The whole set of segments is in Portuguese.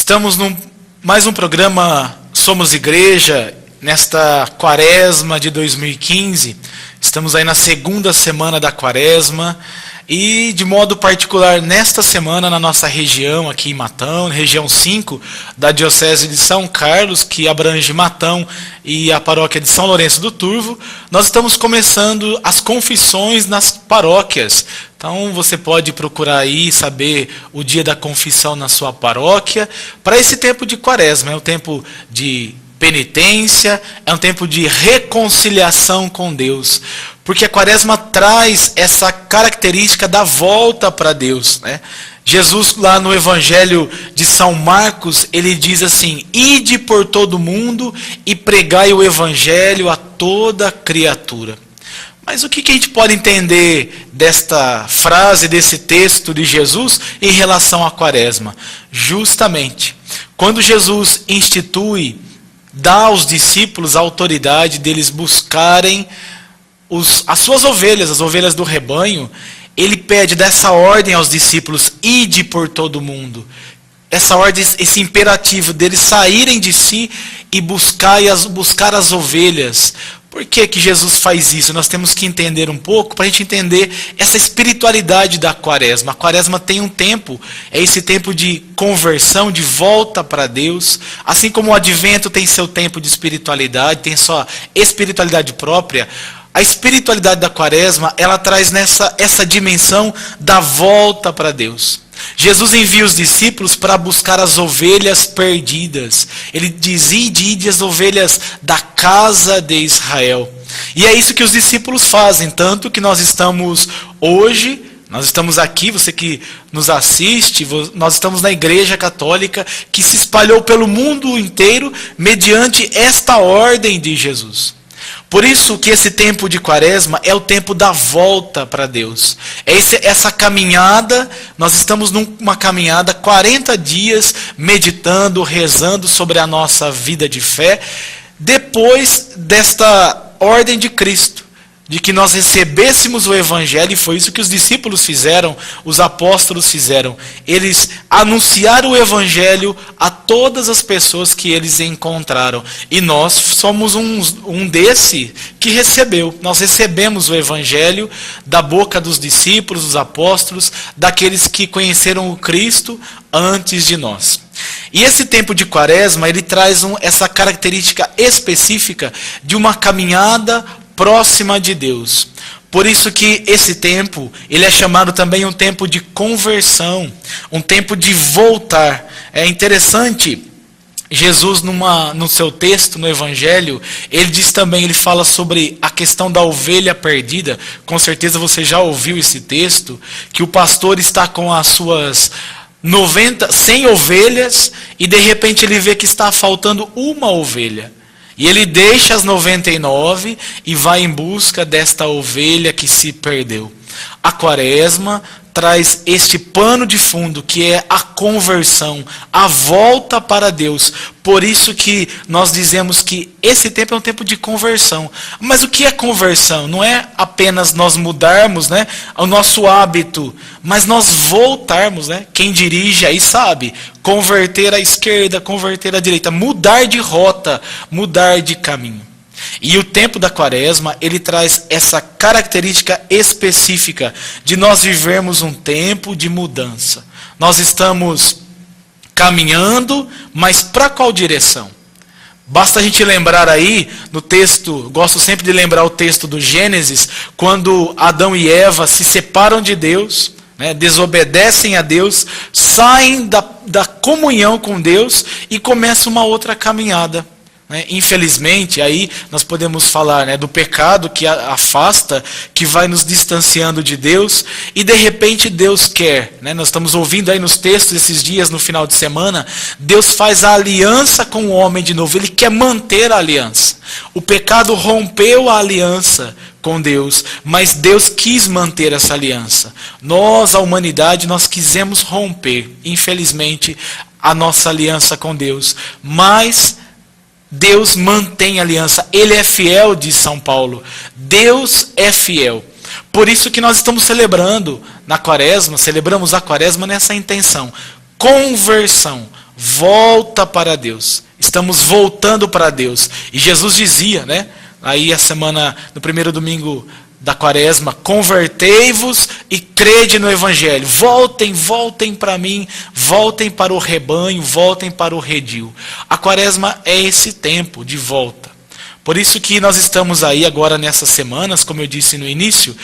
Estamos mais um programa Somos Igreja, nesta quaresma de 2015. Estamos aí na segunda semana da quaresma e, de modo particular, nesta semana, na nossa região, aqui em Matão, região 5 da Diocese de São Carlos, que abrange Matão e a paróquia de São Lourenço do Turvo, nós estamos começando as confissões nas paróquias. Então você pode procurar aí, saber o dia da confissão na sua paróquia, para esse tempo de quaresma. É um tempo de penitência, é um tempo de reconciliação com Deus. Porque a quaresma traz essa característica da volta para Deus, né? Jesus, lá no Evangelho de São Marcos, ele diz assim: ide por todo mundo e pregai o Evangelho a toda criatura. Mas o que a gente pode entender desta frase, desse texto de Jesus em relação à quaresma? Justamente, quando Jesus institui, dá aos discípulos a autoridade deles buscarem as suas ovelhas, as ovelhas do rebanho, ele pede dessa ordem aos discípulos: ide por todo mundo. Essa ordem, esse imperativo deles saírem de si e buscar as ovelhas. Por que Jesus faz isso? Nós temos que entender um pouco para a gente entender essa espiritualidade da quaresma. A quaresma tem um tempo, é esse tempo de conversão, de volta para Deus. Assim como o advento tem seu tempo de espiritualidade, tem sua espiritualidade própria, a espiritualidade da quaresma, ela traz essa dimensão da volta para Deus. Jesus envia os discípulos para buscar as ovelhas perdidas. Ele diz: ide as ovelhas da casa de Israel. E é isso que os discípulos fazem, tanto que nós estamos hoje, nós estamos aqui, você que nos assiste, nós estamos na Igreja Católica, que se espalhou pelo mundo inteiro mediante esta ordem de Jesus. Por isso que esse tempo de quaresma é o tempo da volta para Deus. Essa caminhada, nós estamos numa caminhada, 40 dias, meditando, rezando sobre a nossa vida de fé, depois desta ordem de Cristo, de que nós recebêssemos o Evangelho, e foi isso que os discípulos fizeram, os apóstolos fizeram. Eles anunciaram o Evangelho a todas as pessoas que eles encontraram. E nós somos um desse que recebeu. Nós recebemos o Evangelho da boca dos discípulos, dos apóstolos, daqueles que conheceram o Cristo antes de nós. E esse tempo de quaresma, ele traz essa característica específica de uma caminhada próxima de Deus. Por isso que esse tempo, ele é chamado também um tempo de conversão, um tempo de voltar. É interessante, Jesus no seu texto, no Evangelho, ele diz também, ele fala sobre a questão da ovelha perdida. Com certeza você já ouviu esse texto, que o pastor está com as suas 100 ovelhas, e de repente ele vê que está faltando uma ovelha. E ele deixa as 99 e vai em busca desta ovelha que se perdeu. A quaresma traz este pano de fundo, que é a conversão, a volta para Deus. Por isso que nós dizemos que esse tempo é um tempo de conversão. Mas o que é conversão? Não é apenas nós mudarmos, né, o nosso hábito, mas nós voltarmos, né? Quem dirige aí sabe, converter à esquerda, converter à direita, mudar de rota, mudar de caminho. E o tempo da quaresma, ele traz essa característica específica de nós vivermos um tempo de mudança. Nós estamos caminhando, mas para qual direção? Basta a gente lembrar aí, no texto, gosto sempre de lembrar o texto do Gênesis, quando Adão e Eva se separam de Deus, né, desobedecem a Deus, saem da comunhão com Deus e começam uma outra caminhada. Infelizmente, aí nós podemos falar, né, do pecado que afasta, que vai nos distanciando de Deus, e de repente Deus quer, né, nós estamos ouvindo aí nos textos esses dias, no final de semana, Deus faz a aliança com o homem de novo, Ele quer manter a aliança. O pecado rompeu a aliança com Deus, mas Deus quis manter essa aliança. Nós, a humanidade, nós quisemos romper, infelizmente, a nossa aliança com Deus, mas Deus mantém a aliança, Ele é fiel, diz São Paulo. Deus é fiel. Por isso que nós estamos celebrando na quaresma, celebramos a quaresma nessa intenção. conversão. Volta para Deus. Estamos voltando para Deus. E Jesus dizia, né? Aí a semana, no primeiro domingo da quaresma, convertei-vos e crede no Evangelho. Voltem para mim, voltem para o rebanho, voltem para o redil. A quaresma é esse tempo de volta. Por isso que nós estamos aí agora nessas semanas, como eu disse no início,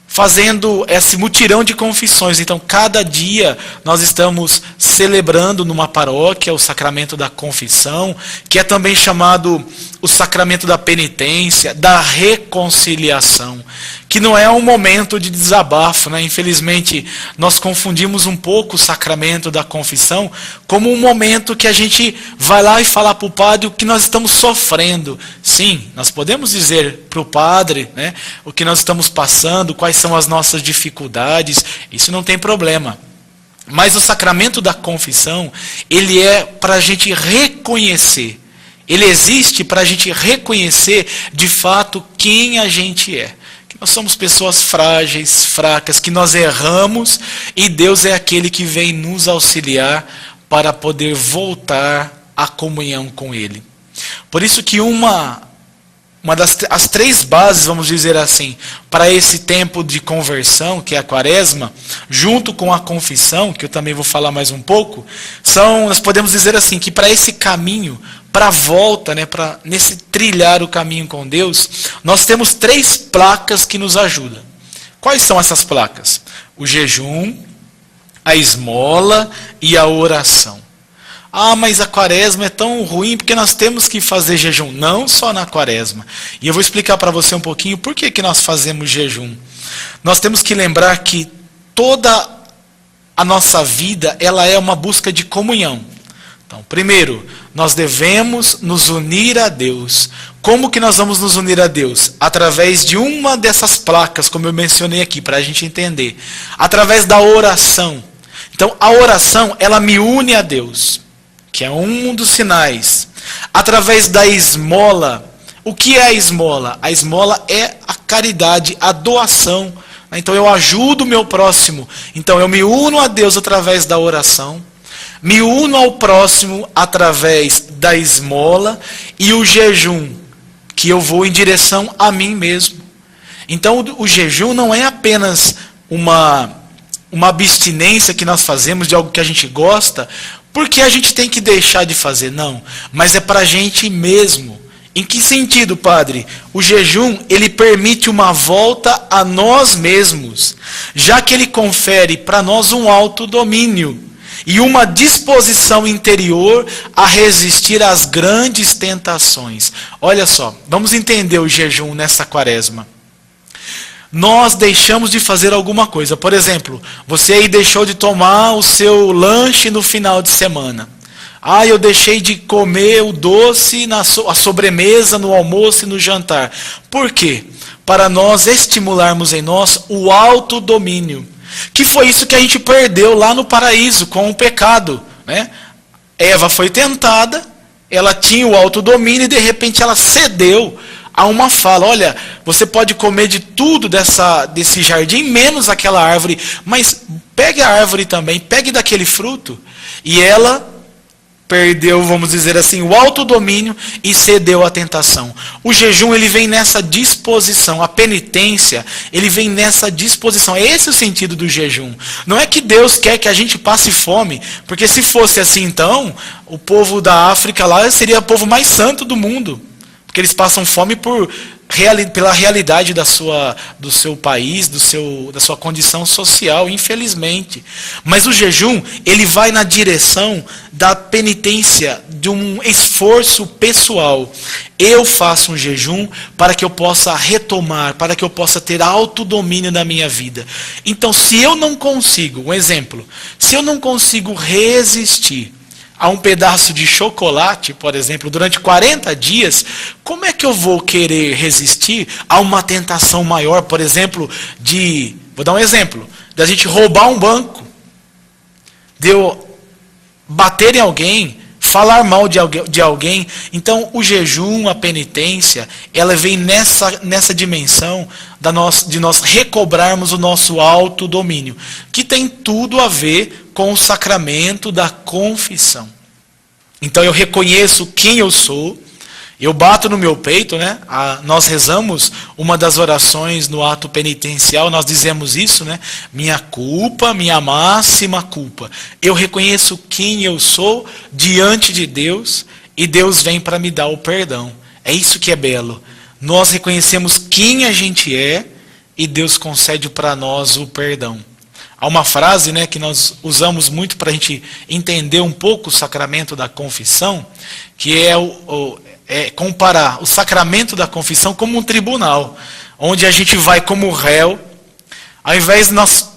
fazendo esse mutirão de confissões. Então, cada dia nós estamos celebrando numa paróquia o sacramento da confissão, que é também chamado o sacramento da penitência, da reconciliação, que não é um momento de desabafo, né? Infelizmente, nós confundimos um pouco o sacramento da confissão como um momento que a gente vai lá e fala para o padre o que nós estamos sofrendo. Sim, nós podemos dizer para o padre, né, o que nós estamos passando, quais são as nossas dificuldades, isso não tem problema. Mas o sacramento da confissão, ele é para a gente reconhecer. Ele existe para a gente reconhecer de fato quem a gente é. Que nós somos pessoas frágeis, fracas, que nós erramos e Deus é aquele que vem nos auxiliar para poder voltar à comunhão com Ele. Por isso que as três bases, vamos dizer assim, para esse tempo de conversão, que é a quaresma, junto com a confissão, que eu também vou falar mais um pouco, nós podemos dizer assim, que para esse caminho, para a volta, né, para nesse trilhar o caminho com Deus, nós temos três placas que nos ajudam. Quais são essas placas? O jejum, a esmola e a oração. Ah, mas a quaresma é tão ruim porque nós temos que fazer jejum. Não só na quaresma. E eu vou explicar para você um pouquinho por que nós fazemos jejum. Nós temos que lembrar que toda a nossa vida ela é uma busca de comunhão. Então, primeiro, nós devemos nos unir a Deus. Como que nós vamos nos unir a Deus? Através de uma dessas placas, como eu mencionei aqui, para a gente entender. Através da oração. Então, a oração, ela me une a Deus, que é um dos sinais. Através da esmola. O que é a esmola? A esmola é a caridade, a doação. Então eu ajudo o meu próximo. Então eu me uno a Deus através da oração. Me uno ao próximo através da esmola. E o jejum, que eu vou em direção a mim mesmo. Então o jejum não é apenas uma abstinência que nós fazemos de algo que a gente gosta, porque a gente tem que deixar de fazer, não. Mas é para a gente mesmo. Em que sentido, padre? O jejum, ele permite uma volta a nós mesmos, já que ele confere para nós um autodomínio e uma disposição interior a resistir às grandes tentações. Olha só, vamos entender o jejum nessa quaresma. Nós deixamos de fazer alguma coisa. Por exemplo, você aí deixou de tomar o seu lanche no final de semana. Ah, eu deixei de comer o doce, a sobremesa, no almoço e no jantar. Por quê? Para nós estimularmos em nós o autodomínio. Que foi isso que a gente perdeu lá no paraíso com o pecado, né? Eva foi tentada, ela tinha o autodomínio e de repente ela cedeu a uma fala. Olha, você pode comer de tudo desse jardim, menos aquela árvore, mas pegue a árvore também, pegue daquele fruto. E ela perdeu, vamos dizer assim, o autodomínio e cedeu à tentação. O jejum, ele vem nessa disposição. A penitência, ele vem nessa disposição. Esse é o sentido do jejum. Não é que Deus quer que a gente passe fome, porque se fosse assim, então, o povo da África lá seria o povo mais santo do mundo. Porque eles passam fome pela realidade do seu país, da sua condição social, infelizmente. Mas o jejum, ele vai na direção da penitência, de um esforço pessoal. Eu faço um jejum para que eu possa retomar, para que eu possa ter autodomínio na minha vida. Então, se eu não consigo, um exemplo, se eu não consigo resistir a um pedaço de chocolate, por exemplo, durante 40 dias, como é que eu vou querer resistir a uma tentação maior, por exemplo, vou dar um exemplo, da gente roubar um banco, de eu bater em alguém, falar mal de alguém. Então, o jejum, a penitência, ela vem nessa dimensão de nós recobrarmos o nosso autodomínio, que tem tudo a ver com o sacramento da confissão. Então eu reconheço quem eu sou, eu bato no meu peito, né? Nós rezamos uma das orações no ato penitencial, nós dizemos isso, né? Minha culpa, minha máxima culpa. Eu reconheço quem eu sou diante de Deus e Deus vem para me dar o perdão. É isso que é belo. Nós reconhecemos quem a gente é e Deus concede para nós o perdão. Há uma frase, né, que nós usamos muito para a gente entender um pouco o sacramento da confissão, que é comparar o sacramento da confissão como um tribunal, onde a gente vai como réu, ao invés de nós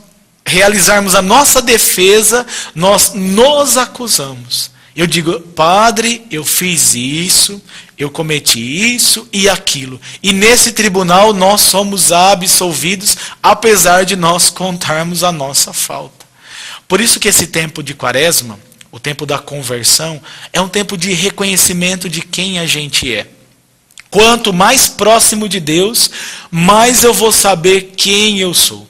realizarmos a nossa defesa, nós nos acusamos. Eu digo, padre, eu fiz isso, eu cometi isso e aquilo. E nesse tribunal nós somos absolvidos, apesar de nós contarmos a nossa falta. Por isso que esse tempo de Quaresma, o tempo da conversão, é um tempo de reconhecimento de quem a gente é. Quanto mais próximo de Deus, mais eu vou saber quem eu sou.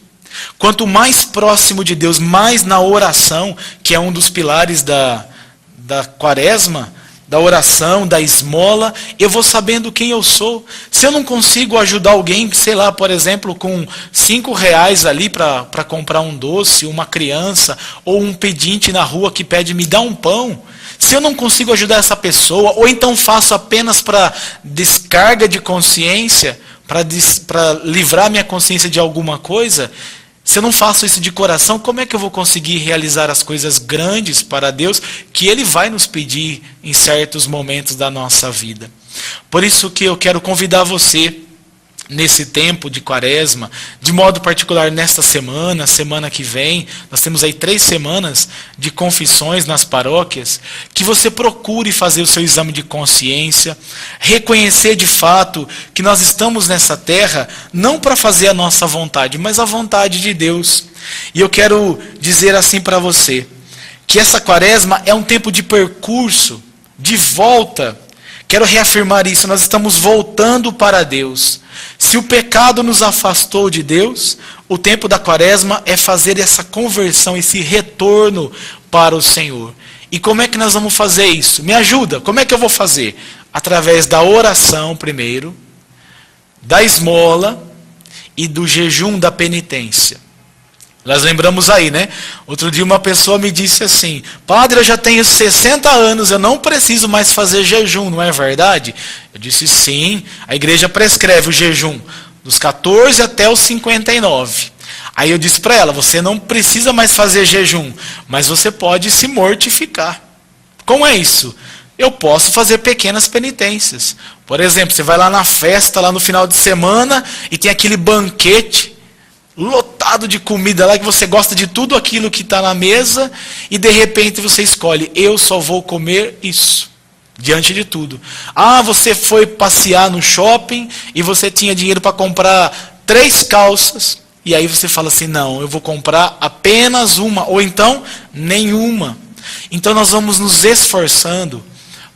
Quanto mais próximo de Deus, mais na oração, que é um dos pilares da Quaresma, da oração, da esmola, eu vou sabendo quem eu sou. Se eu não consigo ajudar alguém, sei lá, por exemplo, com R$5 ali para comprar um doce, uma criança, ou um pedinte na rua que pede, me dá um pão. Se eu não consigo ajudar essa pessoa, ou então faço apenas para descarga de consciência, para livrar minha consciência de alguma coisa, se eu não faço isso de coração, como é que eu vou conseguir realizar as coisas grandes para Deus que Ele vai nos pedir em certos momentos da nossa vida? Por isso que eu quero convidar você, nesse tempo de Quaresma, de modo particular nesta semana que vem, nós temos aí 3 semanas de confissões nas paróquias, que você procure fazer o seu exame de consciência, reconhecer de fato que nós estamos nessa terra não para fazer a nossa vontade, mas a vontade de Deus. E eu quero dizer assim para você, que essa Quaresma é um tempo de percurso, de volta. Quero reafirmar isso, nós estamos voltando para Deus. Se o pecado nos afastou de Deus, o tempo da Quaresma é fazer essa conversão, esse retorno para o Senhor. E como é que nós vamos fazer isso? Me ajuda, como é que eu vou fazer? Através da oração primeiro, da esmola e do jejum da penitência. Nós lembramos aí, né? Outro dia uma pessoa me disse assim, padre, eu já tenho 60 anos, eu não preciso mais fazer jejum, não é verdade? Eu disse sim, a igreja prescreve o jejum dos 14 até os 59. Aí eu disse para ela, você não precisa mais fazer jejum, mas você pode se mortificar. Como é isso? Eu posso fazer pequenas penitências. Por exemplo, você vai lá na festa, lá no final de semana, e tem aquele banquete, lotado de comida lá, que você gosta de tudo aquilo que está na mesa, e de repente você escolhe, eu só vou comer isso, diante de tudo. Ah, você foi passear no shopping, e você tinha dinheiro para comprar 3 calças, e aí você fala assim, não, eu vou comprar apenas uma, ou então, nenhuma. Então nós vamos nos esforçando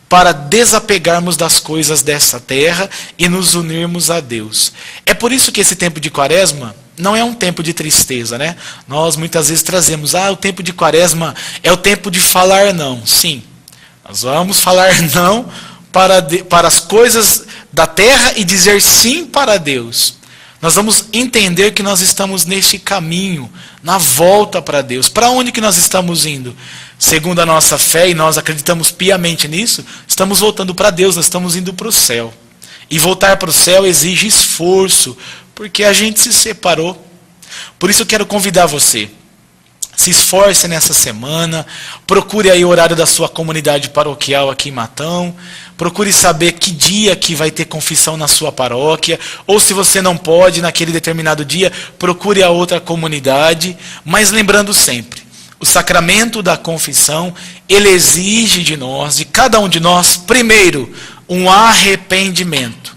para desapegarmos das coisas dessa terra e nos unirmos a Deus. É por isso que esse tempo de Quaresma não é um tempo de tristeza, né? Nós muitas vezes trazemos, o tempo de Quaresma é o tempo de falar não. Sim, nós vamos falar não para as coisas da terra e dizer sim para Deus. Nós vamos entender que nós estamos neste caminho, na volta para Deus. Para onde que nós estamos indo? Segundo a nossa fé, e nós acreditamos piamente nisso, estamos voltando para Deus, nós estamos indo para o céu. E voltar para o céu exige esforço, porque a gente se separou. Por isso eu quero convidar você. Se esforce nessa semana, procure aí o horário da sua comunidade paroquial aqui em Matão, procure saber que dia que vai ter confissão na sua paróquia, ou se você não pode naquele determinado dia, procure a outra comunidade, mas lembrando sempre, o sacramento da confissão, ele exige de nós, de cada um de nós, primeiro, um arrependimento.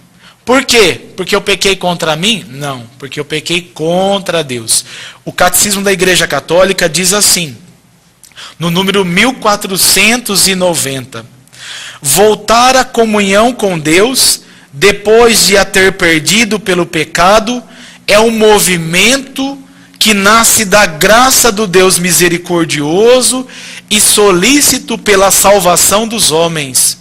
Por quê? Porque eu pequei contra mim? Não, porque eu pequei contra Deus. O Catecismo da Igreja Católica diz assim, no número 1490, voltar à comunhão com Deus, depois de a ter perdido pelo pecado, é um movimento que nasce da graça do Deus misericordioso e solícito pela salvação dos homens.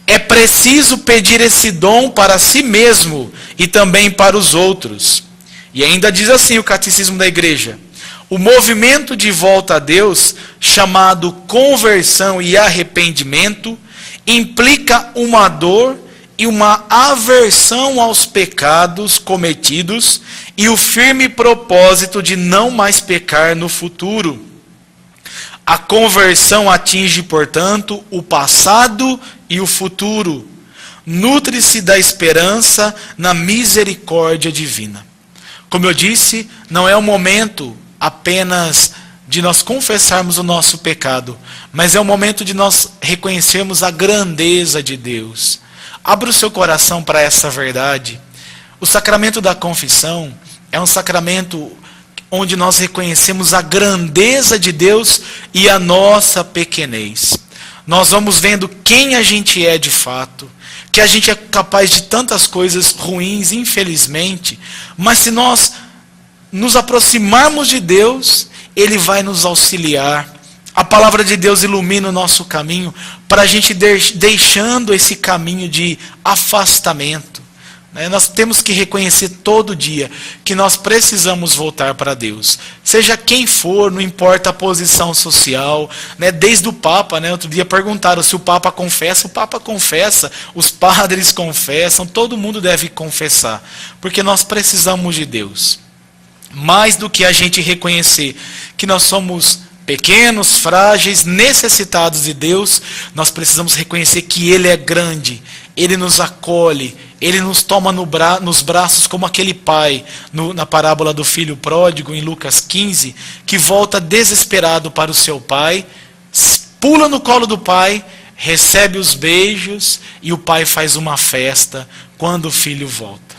É preciso pedir esse dom para si mesmo e também para os outros. E ainda diz assim o Catecismo da Igreja: o movimento de volta a Deus, chamado conversão e arrependimento, implica uma dor e uma aversão aos pecados cometidos e o firme propósito de não mais pecar no futuro. A conversão atinge, portanto, o passado e o futuro. Nutre-se da esperança na misericórdia divina. Como eu disse, não é o momento apenas de nós confessarmos o nosso pecado, mas é o momento de nós reconhecermos a grandeza de Deus. Abra o seu coração para essa verdade. O sacramento da confissão é um sacramento onde nós reconhecemos a grandeza de Deus e a nossa pequenez. Nós vamos vendo quem a gente é de fato, que a gente é capaz de tantas coisas ruins, infelizmente, mas se nós nos aproximarmos de Deus, Ele vai nos auxiliar. A palavra de Deus ilumina o nosso caminho para a gente deixando esse caminho de afastamento. Nós temos que reconhecer todo dia que nós precisamos voltar para Deus. Seja quem for, não importa a posição social, desde o Papa. Outro dia perguntaram se o Papa confessa, os padres confessam, todo mundo deve confessar, porque nós precisamos de Deus. Mais do que a gente reconhecer que nós somos pequenos, frágeis, necessitados de Deus, nós precisamos reconhecer que Ele é grande, Ele nos acolhe, Ele nos toma nos braços como aquele pai, na parábola do filho pródigo, em Lucas 15, que volta desesperado para o seu pai, pula no colo do pai, recebe os beijos e o pai faz uma festa quando o filho volta.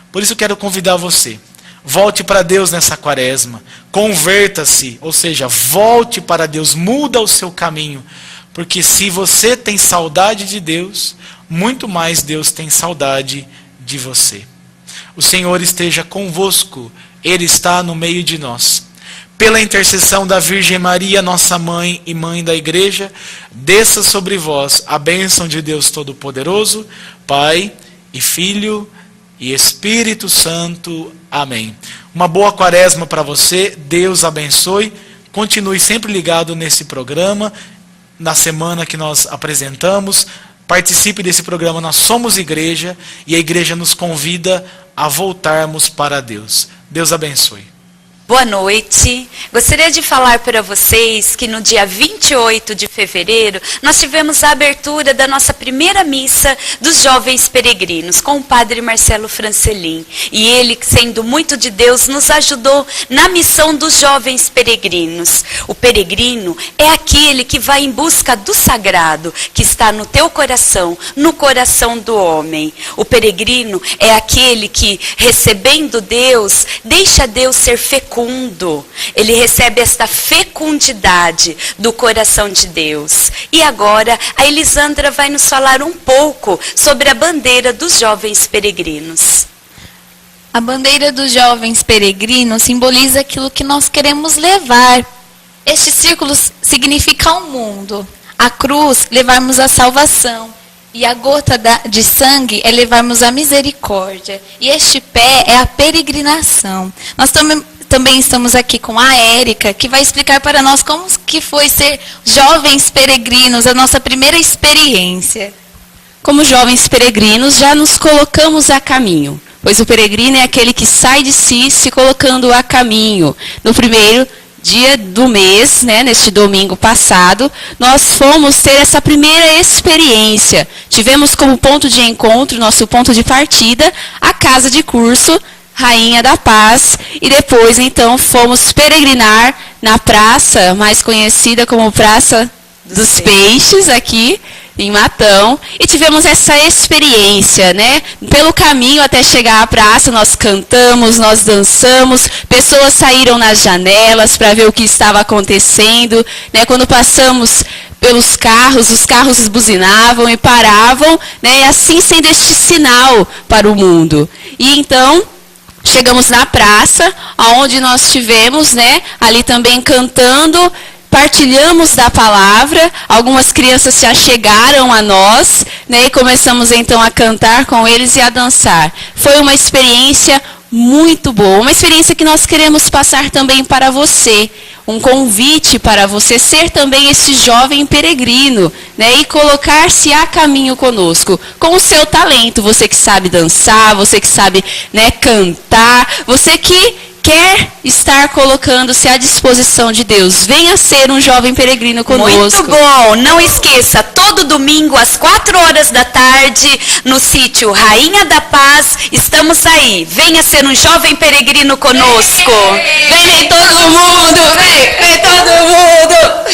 Por isso eu quero convidar você. Volte para Deus nessa quaresma, converta-se, ou seja, volte para Deus, muda o seu caminho, porque se você tem saudade de Deus, muito mais Deus tem saudade de você. O Senhor esteja convosco, Ele está no meio de nós. Pela intercessão da Virgem Maria, nossa mãe e mãe da Igreja, desça sobre vós a bênção de Deus Todo-Poderoso, Pai e Filho e Espírito Santo. Amém. Uma boa quaresma para você. Deus abençoe. Continue sempre ligado nesse programa. Na semana que nós apresentamos, participe desse programa. Nós somos igreja e a igreja nos convida a voltarmos para Deus. Deus abençoe. Boa noite. Gostaria de falar para vocês que no dia 28 de fevereiro nós tivemos a abertura da nossa primeira missa dos jovens peregrinos com o padre Marcelo Francelin. E ele, sendo muito de Deus, nos ajudou na missão dos jovens peregrinos. O peregrino é aquele que vai em busca do sagrado, que está no teu coração, no coração do homem. O peregrino é aquele que, recebendo Deus, deixa Deus ser fecundo. Ele recebe esta fecundidade do coração de Deus. E agora a Elisandra vai nos falar um pouco sobre a bandeira dos jovens peregrinos. A bandeira dos jovens peregrinos simboliza aquilo que nós queremos levar. Este círculo significa o mundo. A cruz, levarmos a salvação. E a gota de sangue é levarmos a misericórdia. E este pé é a peregrinação. Nós também estamos aqui com a Érica, que vai explicar para nós como que foi ser jovens peregrinos, a nossa primeira experiência. Como jovens peregrinos, já nos colocamos a caminho, pois o peregrino é aquele que sai de si se colocando a caminho. No primeiro dia do mês, neste domingo passado, nós fomos ter essa primeira experiência. Tivemos como ponto de encontro, nosso ponto de partida, a casa de curso Rainha da Paz, e depois então fomos peregrinar na praça, mais conhecida como Praça dos Peixes, aqui em Matão, e tivemos essa experiência, Pelo caminho até chegar à praça, nós cantamos, nós dançamos, pessoas saíram nas janelas para ver o que estava acontecendo, Quando passamos pelos carros, os carros buzinavam e paravam, E assim sendo este sinal para o mundo. E então chegamos na praça, onde nós tivemos, né, ali também cantando, partilhamos da palavra, algumas crianças se achegaram a nós, né, e começamos então a cantar com eles e a dançar. Foi uma experiência muito boa, uma experiência que nós queremos passar também para você, um convite para você ser também esse jovem peregrino, né, e colocar-se a caminho conosco, com o seu talento, você que sabe dançar, você que sabe, né, cantar, você que quer estar colocando-se à disposição de Deus. Venha ser um jovem peregrino conosco. Muito bom. Não esqueça, todo domingo às 4 da tarde, no sítio Rainha da Paz, estamos aí. Venha ser um jovem peregrino conosco. Vem todo mundo, vem todo mundo.